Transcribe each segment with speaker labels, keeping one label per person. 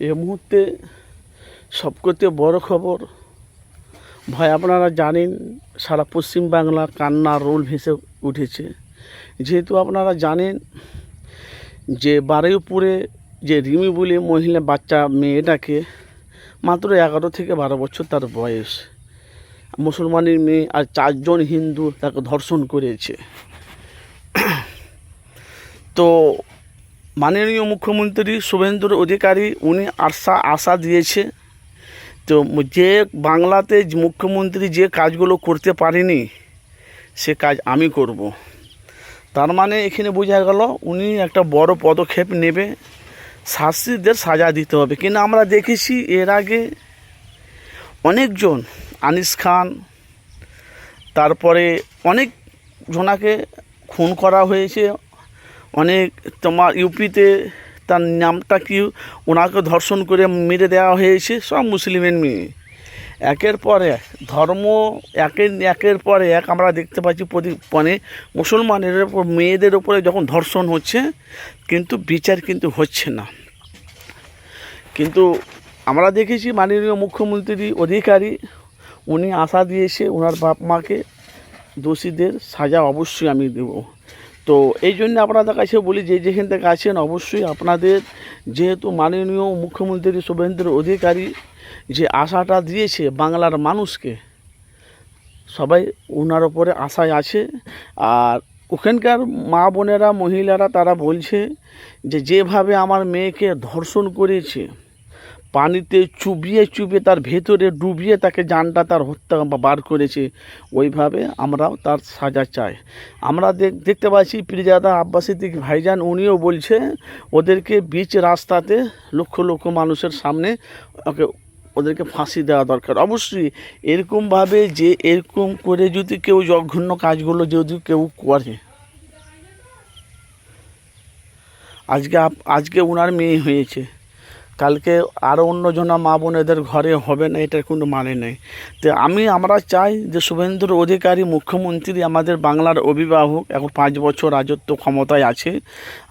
Speaker 1: এই মুহূর্তে সবকথে বড় খবর ভাই, আপনারা জানেন সারা পশ্চিম বাংলা কান্নার রোল ভেসে উঠেছে। যেহেতু আপনারা জানেন যে বারুইপুরে যে রিমি বলে মহিলা বাচ্চা মেয়েটাকে মাত্র 11 থেকে 12 বছর তার বয়স, মুসলমানের মেয়ে, আর 4 জন হিন্দু তাকে ধর্ষণ করেছে। তো মাননীয় মুখ্যমন্ত্রী শুভেন্দু অধিকারী উনি আশা দিয়েছে, তো যে বাংলাতে মুখ্যমন্ত্রী যে কাজগুলো করতে পারেনি সে কাজ আমি করব। তার মানে এখানে বোঝা গেল উনি একটা বড় পদক্ষেপ নেবে, শাস্তিদের সাজা দিতে হবে। কিন্তু আমরা দেখেছি এর আগে অনেকজন, আনিস খান, তারপরে অনেক জনাকে খুন করা হয়েছে। অনেক তোমার ইউপিতে তার নামটা কি, ওনাকে ধর্ষণ করে মেরে দেওয়া হয়েছে, সব মুসলিমের মেয়ে। একের পর এক ধর্ম, একের পর এক আমরা দেখতে পাচ্ছি মানে মুসলমানের ওপর, মেয়েদের ওপরে যখন ধর্ষণ হচ্ছে, কিন্তু বিচার কিন্তু হচ্ছে না। কিন্তু আমরা দেখেছি মাননীয় মুখ্যমন্ত্রী অধিকারী উনি আশা দিয়েছে ওনার বাপ মাকে, দোষীদের সাজা অবশ্যই আমি দেব। তো এই জন্য আপনাদের কাছে বলি, যে যেখান থেকে আছেন অবশ্যই আপনাদের, যেহেতু মাননীয় মুখ্যমন্ত্রী শুভেন্দু অধিকারী যে আশাটা দিয়েছে বাংলার মানুষকে, সবাই ওনার ওপরে আশায় আছে। আর ওখানকার মা বোনেরা, মহিলারা তারা বলছে যে যেভাবে আমার মেয়েকে ধর্ষণ করেছে, পানিতে চুবিয়ে তার ভেতরে ডুবিয়ে তাকে জানটা তার হত্যা বার করেছে, ওইভাবে আমরাও তার সাজা চাই। আমরা দেখতে পাচ্ছি পীরজাদা আব্বাস সিদ্দিকী ভাইজান উনিও বলছে ওদেরকে বিচ রাস্তাতে লক্ষ লক্ষ মানুষের সামনে ওদেরকে ফাঁসি দেওয়া দরকার। অবশ্যই এরকমভাবে যে এরকম করে যদি কেউ জঘন্য কাজগুলো যদি কেউ করে, আজকে ওনার মেয়ে হয়েছে, কালকে আরও অন্যজনা মা বোনেদের ঘরে হবে না, এটার কোনো মানে নেই। তো আমরা চাই যে শুভেন্দু অধিকারী মুখ্যমন্ত্রী আমাদের বাংলার অভিভাবক, এখন 5 বছর রাজত্ব ক্ষমতায় আছে,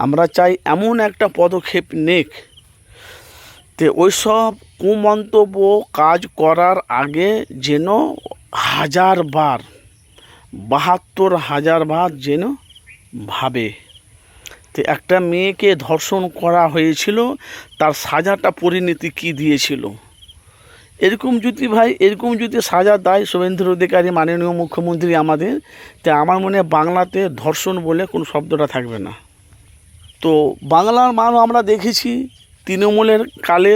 Speaker 1: আমরা চাই এমন একটা পদক্ষেপ নেক, তো ওইসব কুমন্তব্য কাজ করার আগে যেন 72,000 বার যেন ভাবে। তো একটা মেয়েকে ধর্ষণ করা হয়েছিল, তার সাজাটা পরিণতি কি দিয়েছিল, এরকম যদি সাজা দেয় শুভেন্দু অধিকারী মাননীয় মুখ্যমন্ত্রী আমাদের, তো আমার মনে হয় বাংলাতে ধর্ষণ বলে কোনো শব্দটা থাকবে না। তো বাংলার মানুষ আমরা দেখেছি তৃণমূলের কালে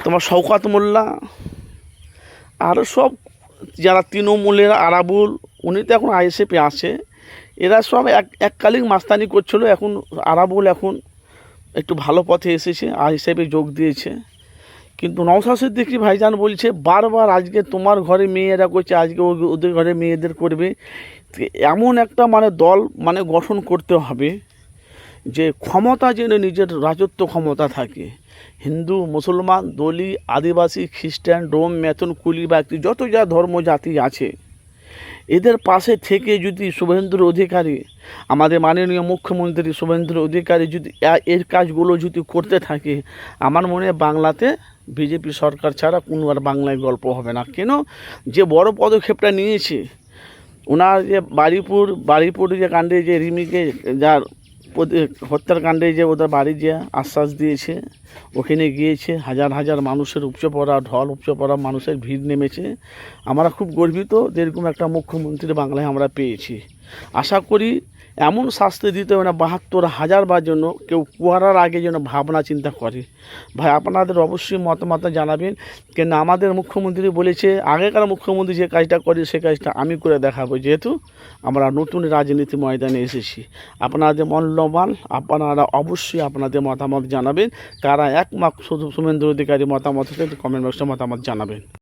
Speaker 1: তোমার শওকত মোল্লা, আরও সব যারা তৃণমূলের, আরাবুল, উনি তো এখন আইএসএফে আছে, এরা সব এককালীন মাস্তানি করছিল। এখন আরাবুল এখন একটু ভালো পথে এসেছে, আইএসএফে যোগ দিয়েছে। কিন্তু নওশাদ সিদ্দিকী ভাইজান বলছে বারবার, আজকে তোমার ঘরে মেয়েরা করছে, আজকে ওদের ঘরে মেয়েদের করবে। এমন একটা দল গঠন করতে হবে যে ক্ষমতা যেন নিজের রাজত্ব ক্ষমতা থাকে। হিন্দু, মুসলমান, দলি, আদিবাসী, খ্রিস্টান, ডোম, মেথন, কুলি, ব্যক্তি, যত যা ধর্ম জাতি আছে, এদের পাশে থেকে যদি শুভেন্দু অধিকারী, আমাদের মাননীয় মুখ্যমন্ত্রী শুভেন্দু অধিকারী যদি এর কাজগুলো যদি করতে থাকে, আমার মনে হয় বাংলাতে বিজেপি সরকার ছাড়া কোনো আর বাংলায় গল্প হবে না। কেন, যে বড় পদক্ষেপটা নিয়েছে ওনার, যে বারুইপুর যে কাণ্ডে, যে রিমিকে যার হত্যার কাণ্ডে যে ওদের বাড়ি যে আশ্বাস দিয়েছে, ওখানে গিয়েছে, হাজার মানুষের উপচে পড়া মানুষের ভিড় নেমেছে। আমরা খুব গর্বিত যে এরকম একটা মুখ্যমন্ত্রী বাংলায় আমরা পেয়েছি। আশা করি এমন শাস্তি দিতে হবে না 72,000 বার জন্য কেউ করার আগে যেন ভাবনা চিন্তা করে। ভাই, আপনাদের অবশ্যই মতামত জানাবেন, কেন আমাদের মুখ্যমন্ত্রী বলেছে আগেকার মুখ্যমন্ত্রী যে কাজটা করে সে কাজটা আমি করে দেখাবো, যেহেতু আমরা নতুন রাজনীতি ময়দানে এসেছি। আপনাদের মূল্যবান, আপনারা অবশ্যই আপনাদের মতামত জানাবেন। কারা একমত শুধু শুভেন্দু অধিকারী মতামত, কমেন্ট বক্সে মতামত জানাবেন।